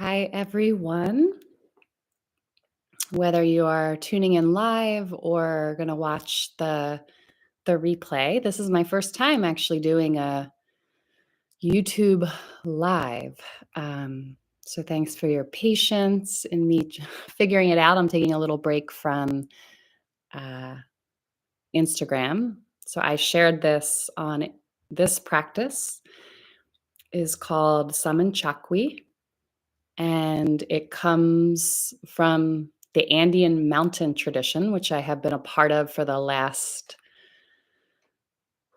Hi, everyone. Whether you are tuning in live or going to watch the replay, this is my first time actually doing a YouTube live. So thanks for your patience in me figuring it out. I'm taking a little break from uh, Instagram. So I shared this practice is called Saminchaquy, and it comes from the Andean mountain tradition, which I have been a part of for the last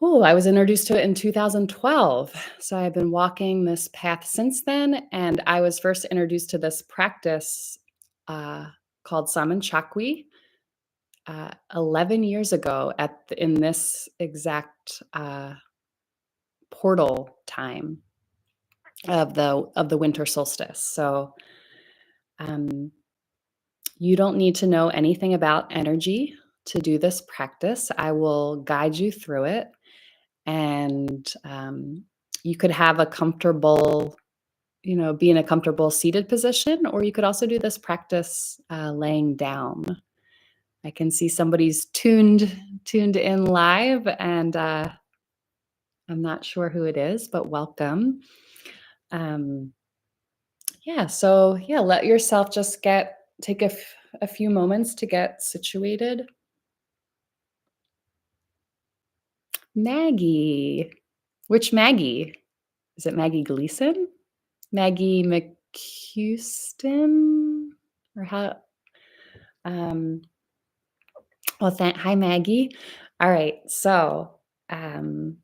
I was introduced to it in 2012. So I've been walking this path since then, and I was first introduced to this practice uh, called Saminchaquy 11 years ago in this exact portal time of the winter solstice. So um, you don't need to know anything about energy to do this practice. I will guide you through it. And you could have a comfortable, be in a comfortable seated position, or you could also do this practice laying down. I can see somebody's tuned in live, and I'm not sure who it is, but welcome. Um, let yourself just take a few moments to get situated. Maggie. Which Maggie? Is it Maggie Gleason? Maggie McHouston? Or how? Um, hi, Maggie. All right. Um,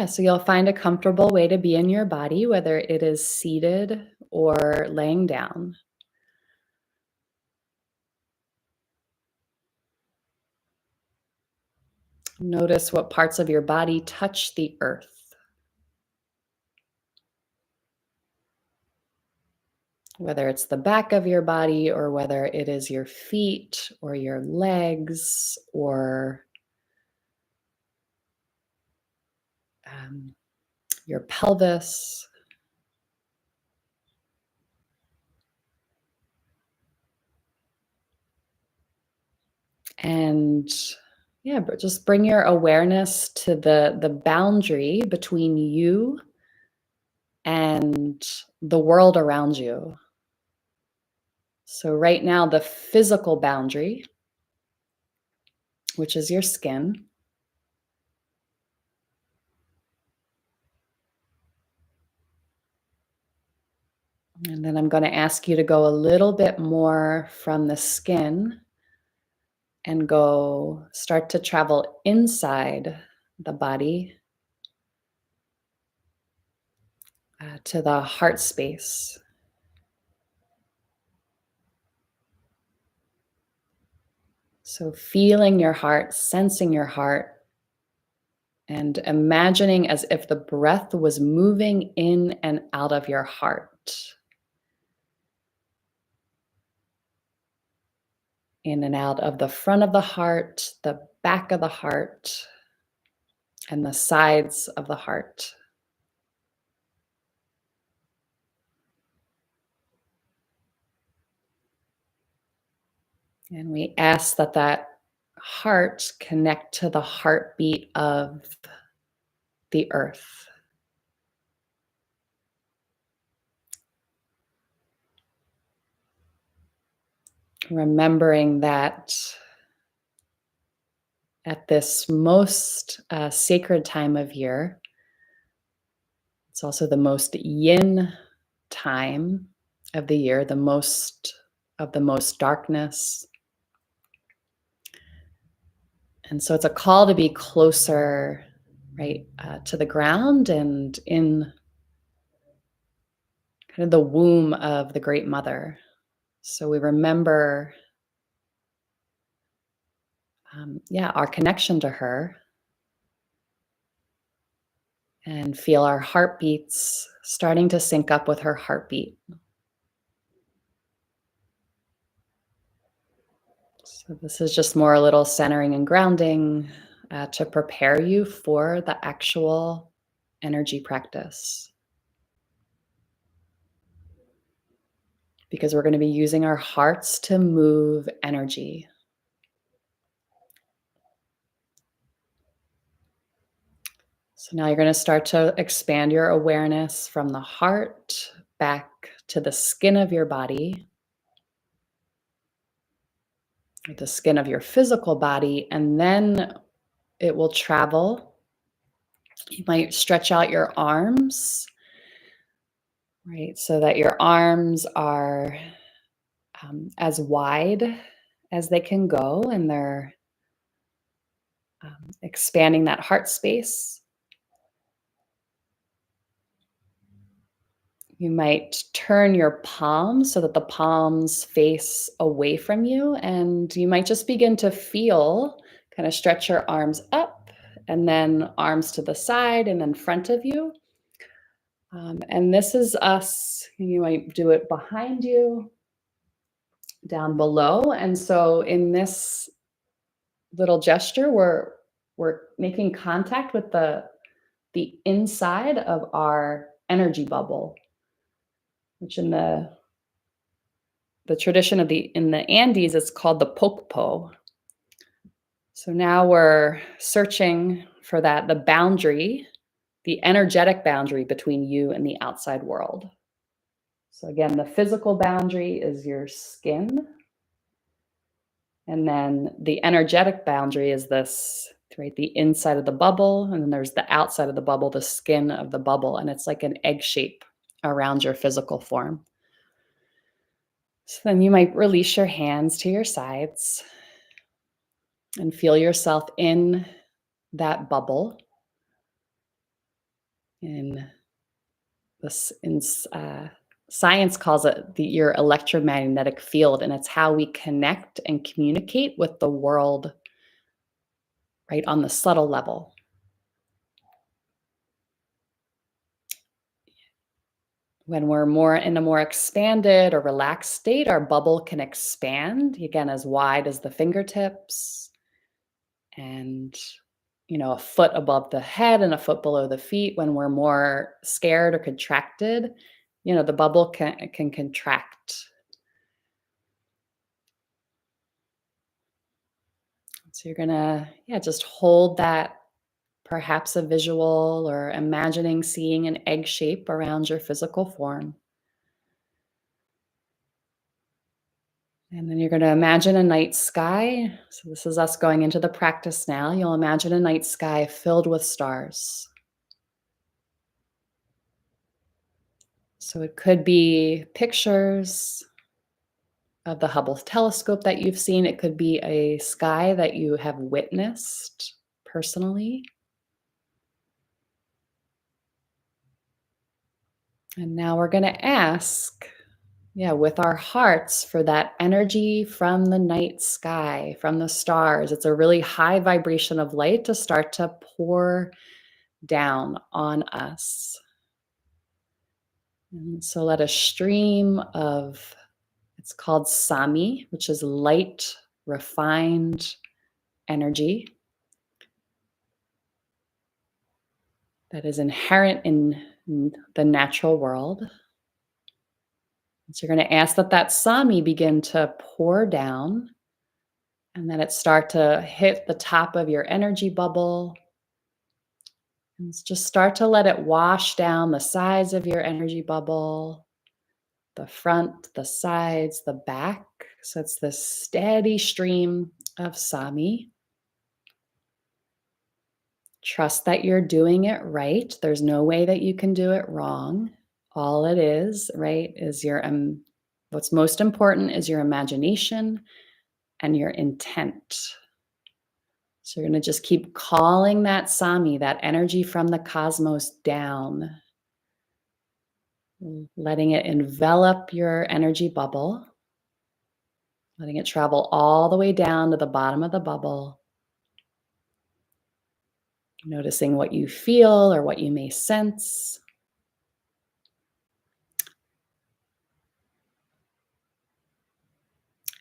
so you'll find a comfortable way to be in your body, whether it is seated or laying down. Notice what parts of your body touch the earth. Whether it's the back of your body or whether it is your feet or your legs or your pelvis. And but just bring your awareness to the boundary between you and the world around you. So right now, the physical boundary, which is your skin. And then I'm going to ask you to go a little bit more from the skin and start to travel inside the body to the heart space. So feeling your heart, sensing your heart, and imagining as if the breath was moving in and out of your heart. In and out of the front of the heart, the back of the heart, and the sides of the heart. And we ask that heart connect to the heartbeat of the earth. Remembering that at this most sacred time of year, it's also the most yin time of the year, the most darkness. And so it's a call to be closer, right, to the ground and in kind of the womb of the Great Mother. So we remember, our connection to her and feel our heartbeats starting to sync up with her heartbeat. So this is just more a little centering and grounding to prepare you for the actual energy practice. because we're going to be using our hearts to move energy. So now you're going to start to expand your awareness from the heart back to the skin of your body, the skin of your physical body, and then it will travel. You might stretch out your arms, right? So that your arms are as wide as they can go, and they're expanding that heart space. You might turn your palms so that the palms face away from you, and you might just begin to feel, kind of stretch your arms up, and then arms to the side and in front of you. And this is us. You might do it behind you, down below. And so in this little gesture, we're making contact with the inside of our energy bubble, which in the tradition of in the Andes, it's called the pokpo. So now we're searching for the boundary, the energetic boundary between you and the outside world. So again, the physical boundary is your skin. And then the energetic boundary is this, right? The inside of the bubble. And then there's the outside of the bubble, the skin of the bubble. And it's like an egg shape around your physical form. So then you might release your hands to your sides and feel yourself in that bubble. In this, science calls it your electromagnetic field, and it's how we connect and communicate with the world, right, on the subtle level. When we're more in a more expanded or relaxed state, our bubble can expand, again, as wide as the fingertips, and a foot above the head and a foot below the feet. When we're more scared or contracted, the bubble can contract. So you're gonna, just hold that, perhaps a visual or imagining seeing an egg shape around your physical form. And then you're going to imagine a night sky. So this is us going into the practice now. You'll imagine a night sky filled with stars. So it could be pictures of the Hubble telescope that you've seen. It could be a sky that you have witnessed personally. And now we're going to ask, with our hearts, for that energy from the night sky, from the stars. It's a really high vibration of light to start to pour down on us. And so let a stream of, it's called Sami, which is light, refined energy that is inherent in the natural world. So you're going to ask that Sami begin to pour down, and that it start to hit the top of your energy bubble. And just start to let it wash down the sides of your energy bubble, the front, the sides, the back. So it's this steady stream of Sami. Trust that you're doing it right. There's no way that you can do it wrong. All it is, right, is what's most important is your imagination and your intent. So you're going to just keep calling that Sami, that energy from the cosmos, down, letting it envelop your energy bubble, letting it travel all the way down to the bottom of the bubble. Noticing what you feel or what you may sense.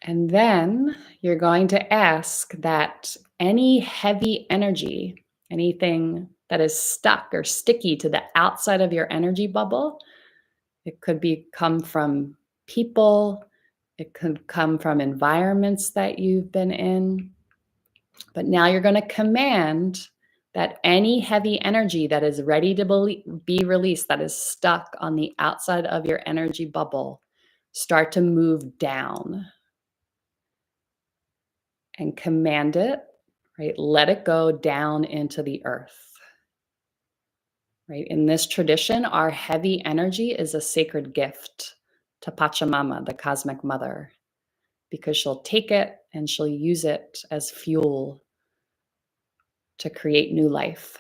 And then you're going to ask that any heavy energy, anything that is stuck or sticky to the outside of your energy bubble, it could come from people. It could come from environments that you've been in. But now you're going to command that any heavy energy that is ready to be released, that is stuck on the outside of your energy bubble, start to move down. And command it, right? Let it go down into the earth, right? In this tradition, our heavy energy is a sacred gift to Pachamama, the cosmic mother, because she'll take it and she'll use it as fuel to create new life.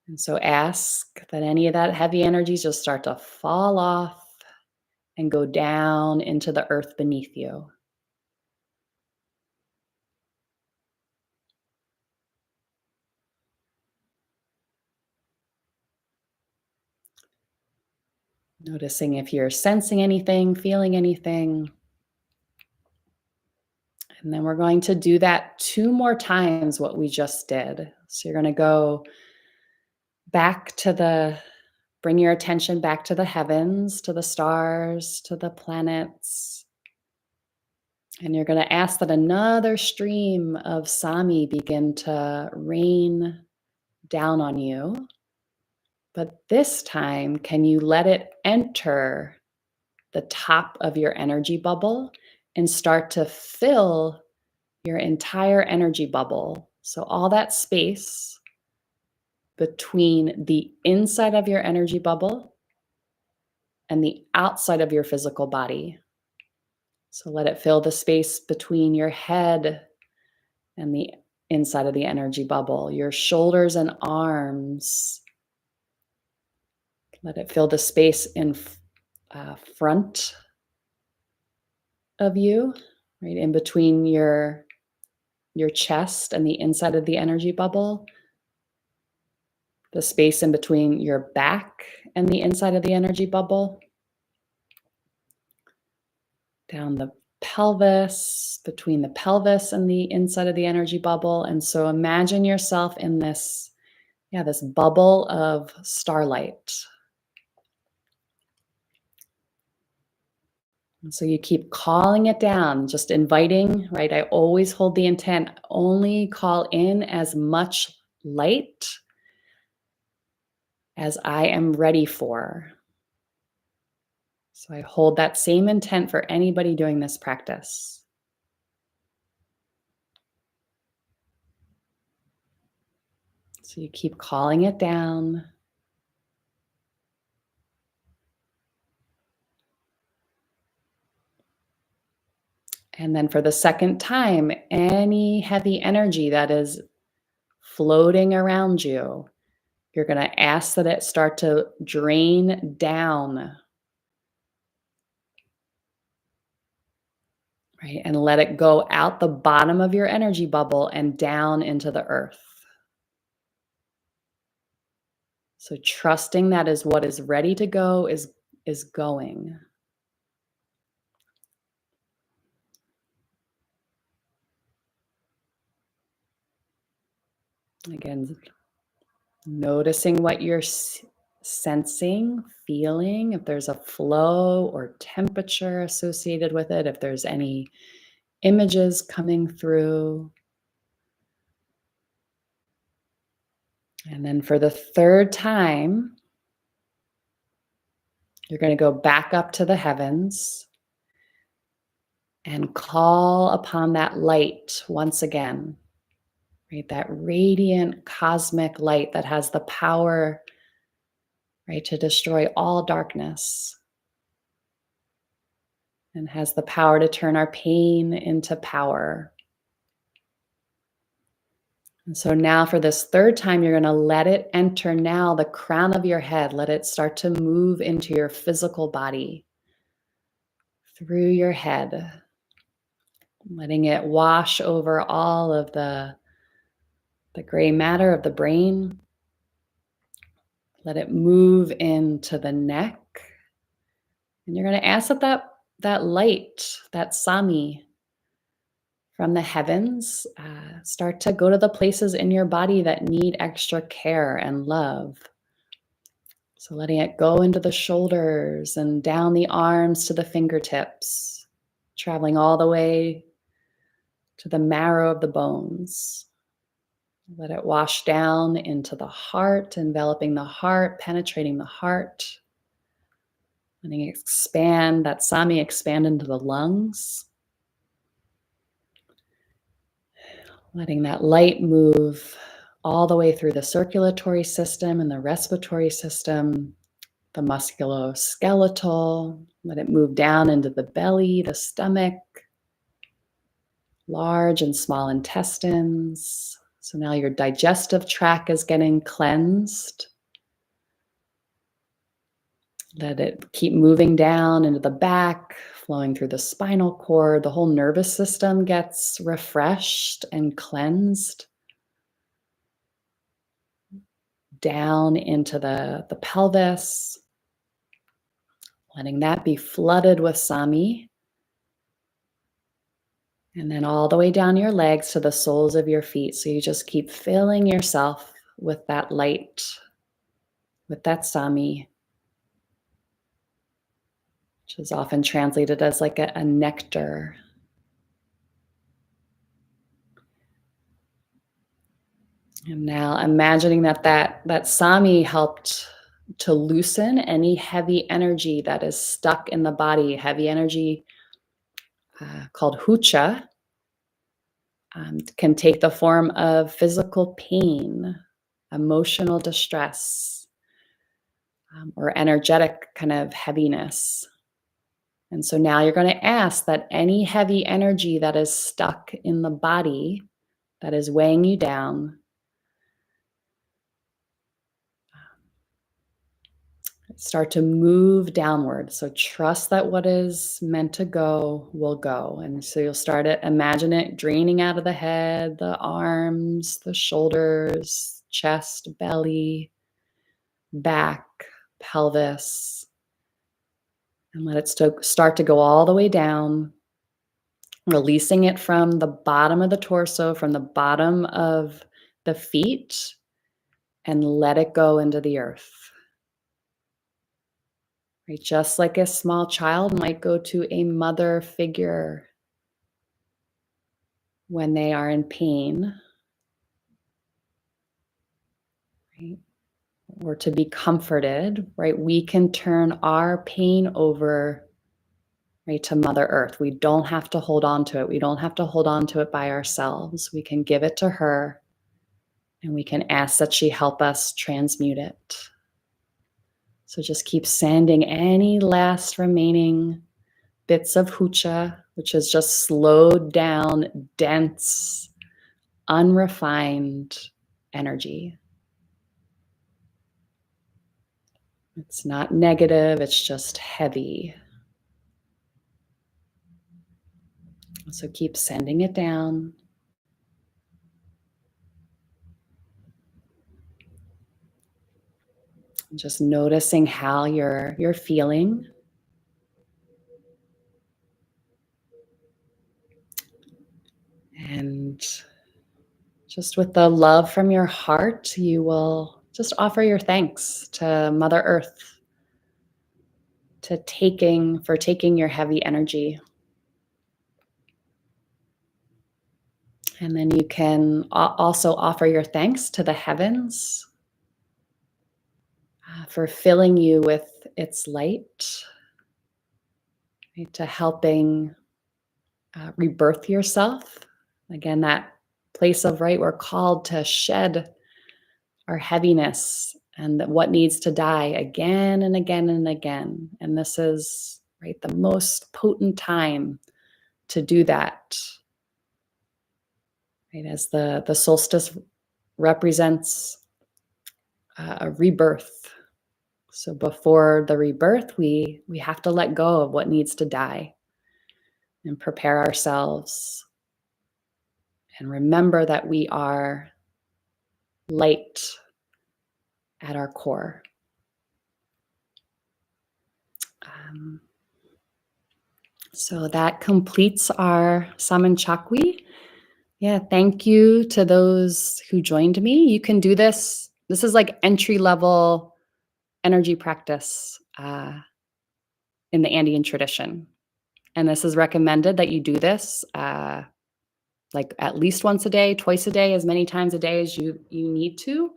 And so ask that any of that heavy energy just start to fall off and go down into the earth beneath you. Noticing if you're sensing anything, feeling anything. And then we're going to do that 2 more times what we just did. So you're going to go back to bring your attention back to the heavens, to the stars, to the planets. And you're going to ask that another stream of Sami begin to rain down on you. But this time, can you let it enter the top of your energy bubble and start to fill your entire energy bubble? So all that space between the inside of your energy bubble and the outside of your physical body. So let it fill the space between your head and the inside of the energy bubble, your shoulders and arms. Let it fill the space in front of you, right in between your chest and the inside of the energy bubble. The space in between your back and the inside of the energy bubble. Down the pelvis, between the pelvis and the inside of the energy bubble. And so imagine yourself in this bubble of starlight. And so you keep calling it down, just inviting, right? I always hold the intent, only call in as much light as I am ready for. So I hold that same intent for anybody doing this practice. So you keep calling it down. And then for the second time, any heavy energy that is floating around you, you're going to ask that it start to drain down. Right? And let it go out the bottom of your energy bubble and down into the earth. So trusting that is what is ready to go is going. Again, noticing what you're sensing, feeling, if there's a flow or temperature associated with it, if there's any images coming through. And then for the third time, you're going to go back up to the heavens and call upon that light once again, right? That radiant cosmic light that has the power, right, to destroy all darkness and has the power to turn our pain into power. And so now for this third time, you're going to let it enter now the crown of your head. Let it start to move into your physical body, through your head, letting it wash over all of the gray matter of the brain. Let it move into the neck. And you're going to ask that light, that Sami from the heavens, start to go to the places in your body that need extra care and love. So letting it go into the shoulders and down the arms to the fingertips, traveling all the way to the marrow of the bones. Let it wash down into the heart, enveloping the heart, penetrating the heart. Letting it expand, that Sami expand into the lungs. Letting that light move all the way through the circulatory system and the respiratory system, the musculoskeletal. Let it move down into the belly, the stomach, large and small intestines. So now your digestive tract is getting cleansed. Let it keep moving down into the back, flowing through the spinal cord. The whole nervous system gets refreshed and cleansed. Down into the pelvis, letting that be flooded with Sami. And then all the way down your legs to the soles of your feet. So you just keep filling yourself with that light, with that Sami, which is often translated as like a nectar. And now imagining that Sami helped to loosen any heavy energy that is stuck in the body, heavy energy called hucha, can take the form of physical pain, emotional distress, or energetic kind of heaviness. And so now you're going to ask that any heavy energy that is stuck in the body, that is weighing you down, start to move downward. So trust that what is meant to go will go. And so you'll start it, imagine it draining out of the head, the arms, the shoulders, chest, belly, back, pelvis, and let it start to go all the way down, releasing it from the bottom of the torso, from the bottom of the feet, and let it go into the earth. Right? Just like a small child might go to a mother figure when they are in pain, right? Or to be comforted, right? We can turn our pain over, right, to Mother Earth. We don't have to hold on to it. We don't have to hold on to it by ourselves. We can give it to her, and we can ask that she help us transmute it. So just keep sending any last remaining bits of hucha, which is just slowed down, dense, unrefined energy. It's not negative, it's just heavy. So keep sending it down. Just noticing how you're feeling. And just with the love from your heart, you will just offer your thanks to Mother Earth for taking your heavy energy. And then you can also offer your thanks to the heavens for filling you with its light, right, to helping rebirth yourself. Again, that place of right, we're called to shed our heaviness and what needs to die again and again and again. And this is, right, the most potent time to do that. Right, as the solstice represents a rebirth. So before the rebirth, we have to let go of what needs to die and prepare ourselves and remember that we are light at our core. So that completes our Saminchaquy. Yeah, thank you to those who joined me. You can do this. This is like entry level energy practice in the Andean tradition. And this is recommended that you do this like at least once a day, twice a day, as many times a day as you need to.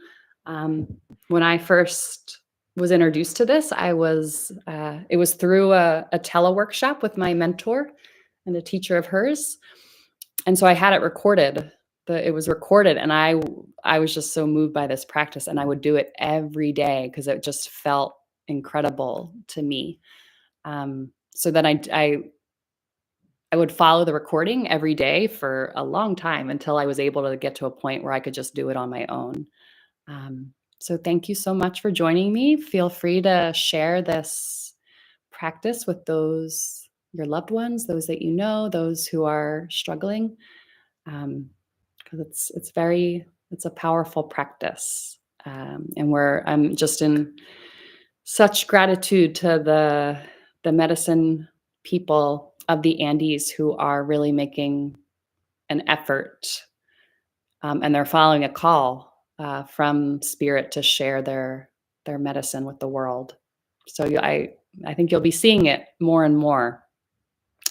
When I first was introduced to this, it was through a teleworkshop with my mentor and a teacher of hers. And so I had it recorded. It was recorded, and I was just so moved by this practice, and I would do it every day because it just felt incredible to me. So then I would follow the recording every day for a long time until I was able to get to a point where I could just do it on my own. So thank you so much for joining me. Feel free to share this practice with your loved ones, those that you know, those who are struggling, because it's a powerful practice. And I'm just in such gratitude to the medicine people of the Andes who are really making an effort, and they're following a call from spirit to share their medicine with the world. So I think you'll be seeing it more and more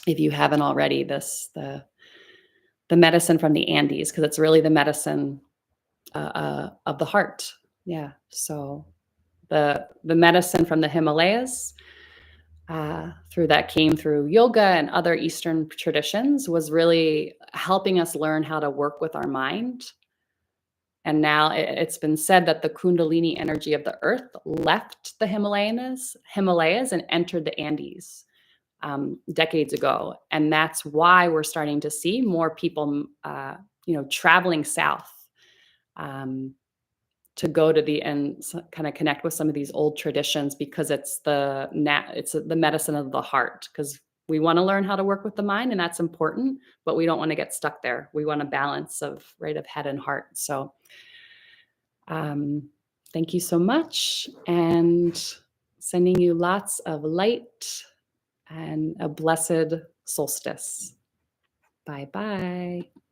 if you haven't already. The medicine from the Andes, because it's really the medicine of the heart. Yeah. So the medicine from the Himalayas, came through yoga and other Eastern traditions, was really helping us learn how to work with our mind. And now it's been said that the Kundalini energy of the earth left the Himalayas and entered the Andes decades ago. And that's why we're starting to see more people, traveling south to go to and kind of connect with some of these old traditions, because it's the medicine of the heart. Because we want to learn how to work with the mind, and that's important, but we don't want to get stuck there. We want a balance of head and heart. So thank you so much, and sending you lots of light and a blessed solstice. Bye-bye.